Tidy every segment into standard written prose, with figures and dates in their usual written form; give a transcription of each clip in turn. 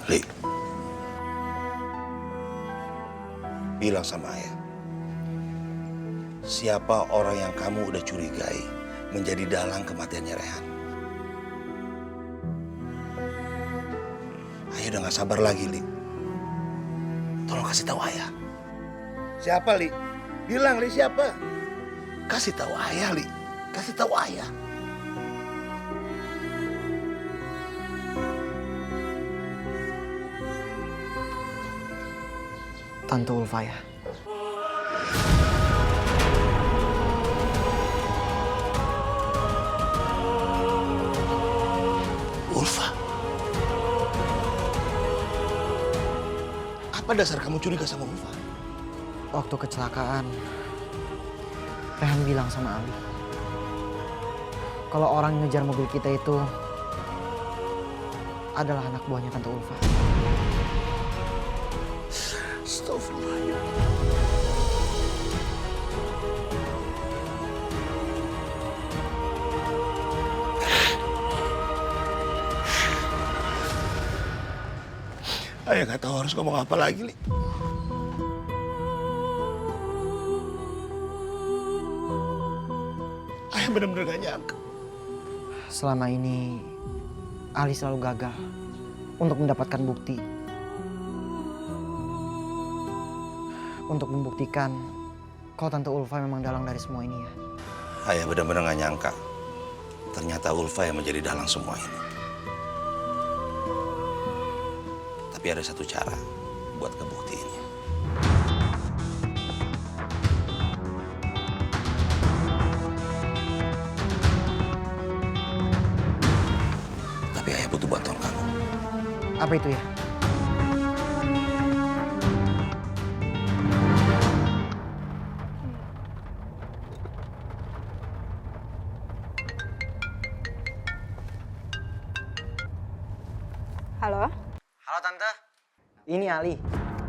Li, bilang sama ayah, siapa orang yang kamu udah curigai menjadi dalang kematiannya Rehan? Ayah udah gak sabar lagi, Li. Tolong kasih tahu ayah. Siapa, Li? Bilang, Li, siapa? Kasih tahu ayah, Li. Kasih tahu ayah. Tante Ulfa ya. Ulfa? Apa dasar kamu curiga sama Ulfa? Waktu kecelakaan, Rehan bilang sama Ali, kalau orang yang ngejar mobil kita itu adalah anak buahnya Tante Ulfa. Astagfirullah. Ayah nggak tahu harus ngomong apa lagi, Li. Ayah benar-benar gak nyangka. Selama ini, Ali selalu gagal untuk mendapatkan bukti. Untuk membuktikan kalau Tante Ulfa memang dalang dari semua ini ya. Ayah benar-benar gak nyangka. Ternyata Ulfa yang menjadi dalang semua ini. Tapi ada satu cara buat ngebuktiinnya. Tapi ayah butuh bantuan kamu. Apa itu ya? Halo? Halo Tante, ini Ali.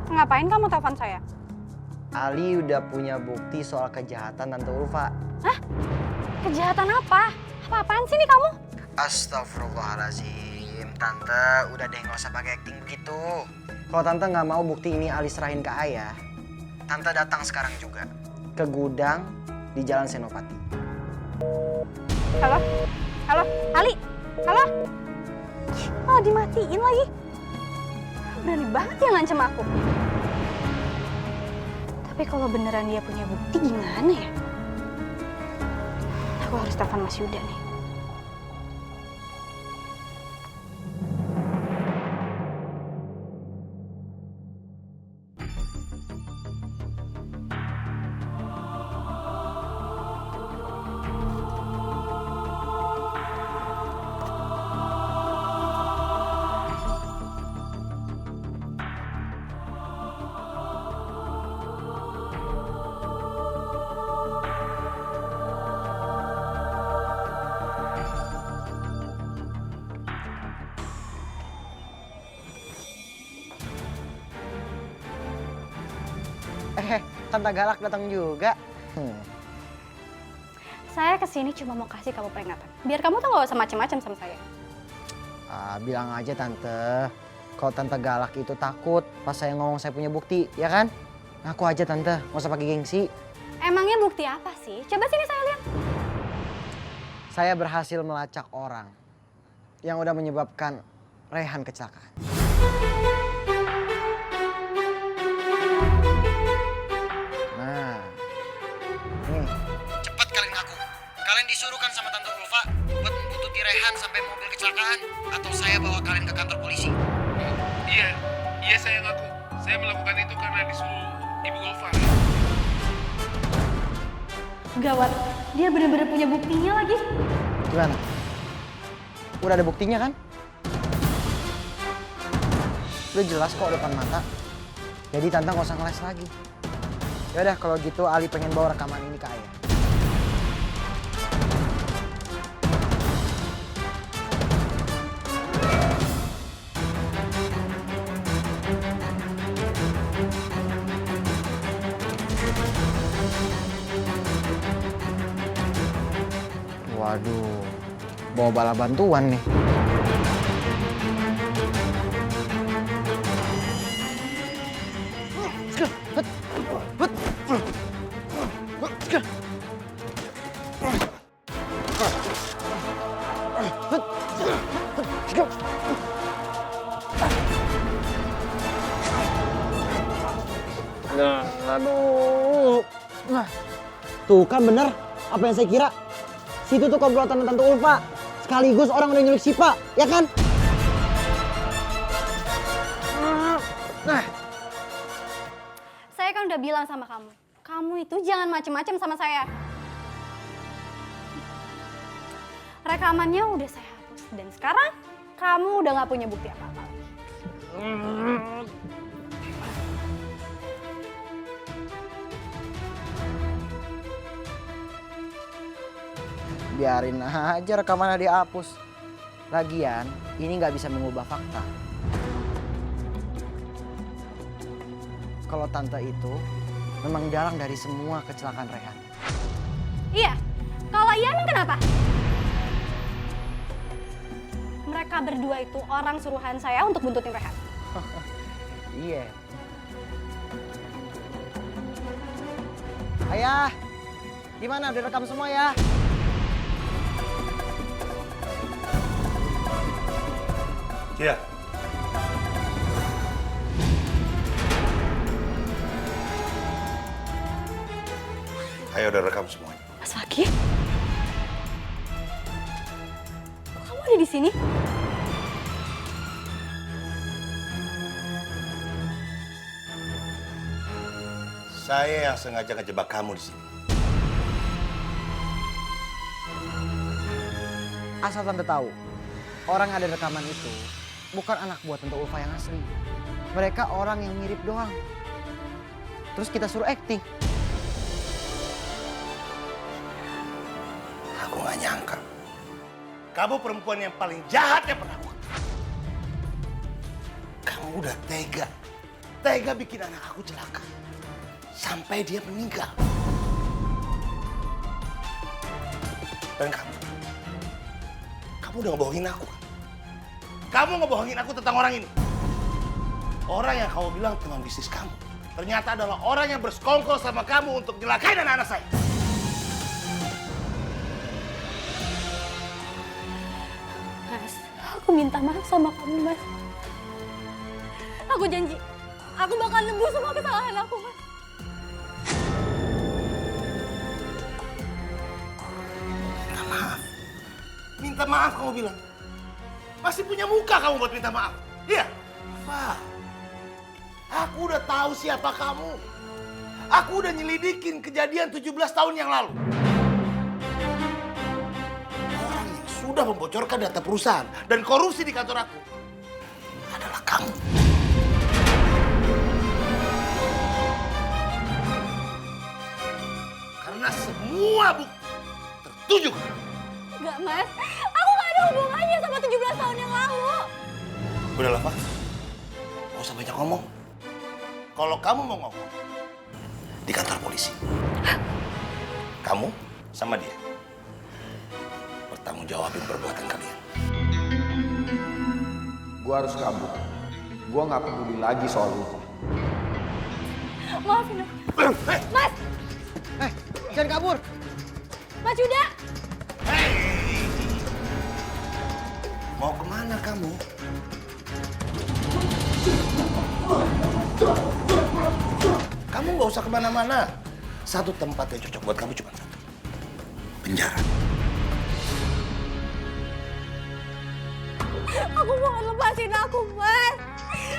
Ngapain kamu telepon saya? Ali udah punya bukti soal kejahatan Tante Ulfa. Hah? Kejahatan apa? Apa-apaan sih nih kamu? Astagfirullahaladzim, Tante udah deh nggak usah pakai acting begitu. Kalau Tante nggak mau bukti ini Ali serahin ke ayah, Tante datang sekarang juga ke gudang di Jalan Senopati. Halo? Halo? Ali? Halo? Oh, dimatiin lagi. Berani banget ya ngancem aku. Tapi kalau beneran dia punya bukti gimana ya? Aku harus telepon Mas Yuda nih. Tante Galak datang juga. Saya kesini cuma mau kasih kamu peringatan. Biar kamu tuh gak usah macem-macem sama saya. Bilang aja Tante, kalau Tante Galak itu takut pas saya ngomong saya punya bukti, ya kan? Ngaku aja Tante, nggak usah pakai gengsi. Emangnya bukti apa sih? Coba sini saya lihat. Saya berhasil melacak orang yang udah menyebabkan Rehan kecelakaan. Nah, nih. Cepat kalian ngaku. Kalian disuruh kan sama Tante Ulfa buat membuntuti Rehan sampai mobil kecelakaan, atau saya bawa kalian ke kantor polisi. Iya saya ngaku. Saya melakukan itu karena disuruh Ibu Ulfa. Gawat, dia bener-bener punya buktinya lagi. Gimana? Udah ada buktinya kan? Udah jelas kok depan mata. Jadi Tante nggak usah ngeles lagi. Yaudah kalau gitu Ali pengen bawa rekaman ini ke ayah. Waduh, bawa bala bantuan nih. Aduh. Nah, tuh kan bener apa yang saya kira. Situ tuh komplotan Tante Ulfa. Sekaligus orang udah nyulik Sipa, ya kan? Nah, Saya kan udah bilang sama kamu. Kamu itu jangan macem-macem sama saya. Rekamannya udah saya hapus. Dan sekarang kamu udah gak punya bukti apa-apa lagi. biarin aja rekamannya dihapus. Lagian, ini nggak bisa mengubah fakta. Kalau tante itu memang dalang dari semua kecelakaan Rehan. Iya, kalau iya emang kenapa? Mereka berdua itu orang suruhan saya untuk buntutin Rehan. Iya. Ayah, gimana? Udah rekam semua ya? Iya. Ayo udah rekam semuanya. Mas Fakih? Kok kamu ada di sini? Saya yang sengaja ngejebak kamu di sini. Asal tante tahu, orang yang ada rekaman itu bukan anak buah Tante Ulfa yang asli. Mereka orang yang mirip doang. Terus kita suruh acting. Aku gak nyangka. Kamu perempuan yang paling jahat yang pernah aku kenal. Kamu udah tega. Tega bikin anak aku celaka. Sampai dia meninggal. Dan kamu udah ngebohongin aku kan? Kamu ngebohongin aku tentang orang ini. Orang yang kamu bilang teman bisnis kamu. Ternyata adalah orang yang bersekongkol sama kamu untuk nyelakain anak-anak saya. Mas, aku minta maaf sama kamu, Mas. Aku janji, aku bakal nebus semua kesalahan aku, Mas. Minta maaf kamu bilang. Masih punya muka kamu buat minta maaf. Iya. Pak, aku udah tahu siapa kamu. Aku udah nyelidikin kejadian 17 tahun yang lalu. Orang yang sudah membocorkan data perusahaan dan korupsi di kantor aku adalah kamu. Karena semua bukti tertuju ke kamu. Enggak, Mas. Aku gak ada hubungannya sama 17 tahun yang lalu. Udahlah, Pak. Gak usah banyak ngomong. Kalau kamu mau ngomong, di kantor polisi. Kamu sama dia bertanggung jawabin perbuatan kalian. Gua harus kabur. Gua nggak peduli lagi soal itu. Maafin aku. Mas! Jangan kabur. Mas Yuda! Mau kemana kamu? Kamu nggak usah kemana-mana. Satu tempat yang cocok buat kamu cuma satu. Penjara. Aku mohon lepasin aku, Mas.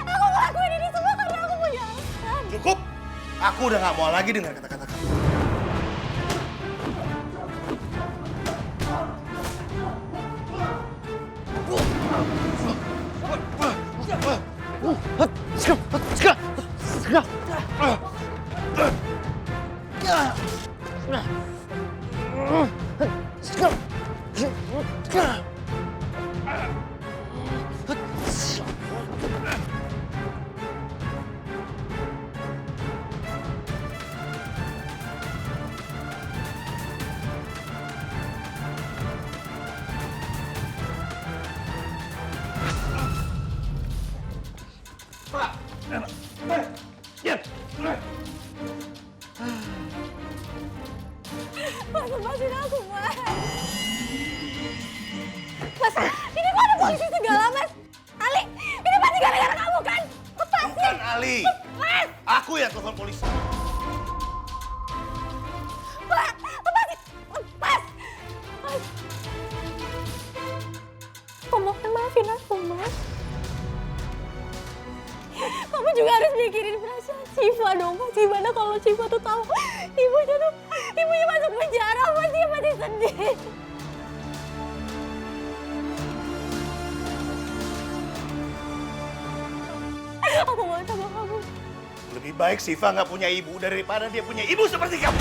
Aku ngelakuin ini semua karena aku punya alasan. Cukup. Aku udah nggak mau lagi dengar kata-kata kamu. Mas, lepasin aku, Mas. Mas, ini kok ada polisi segala, Mas? kali. Aku yang telepon polisi. Mas! Kamu kan maafin aku, Mas. Kamu juga harus mikirin perasaan Syifa dong, Mas. Gimana kalau Syifa tuh tahu ibunya masuk penjara, Mas, dia pasti sedih. Aku mau sama kamu. Lebih baik Syifa nggak punya ibu daripada dia punya ibu seperti kamu.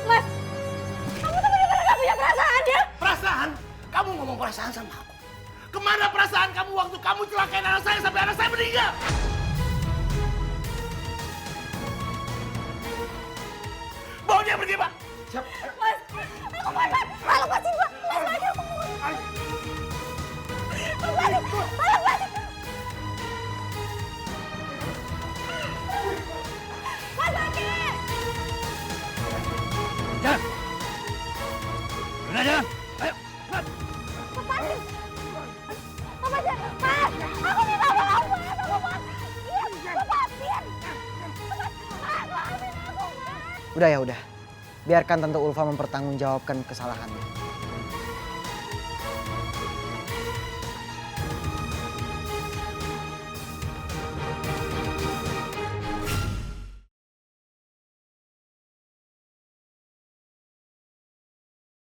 Mas, kamu tuh benar-benar gak punya perasaan ya? Perasaan? Kamu ngomong perasaan sama aku. Kemana perasaan kamu waktu kamu celakain anak saya sampai anak saya meninggal? Bawa dia pergi, Pak. Siap. Mas, aku mohon, Mas. Lepasin, Pak. Lepasin, aku mohon. Lepasin. Mas, Aki! Jangan! Luna, jangan! Ayo, cepat! Lepasin. Lepasin. Mas, aku minta maaf, Mas. Aku mohon. Iya, lepasin. Mas, maafin aku, Mas. Udah ya, udah. Biarkan Tante Ulfa mempertanggungjawabkan kesalahannya.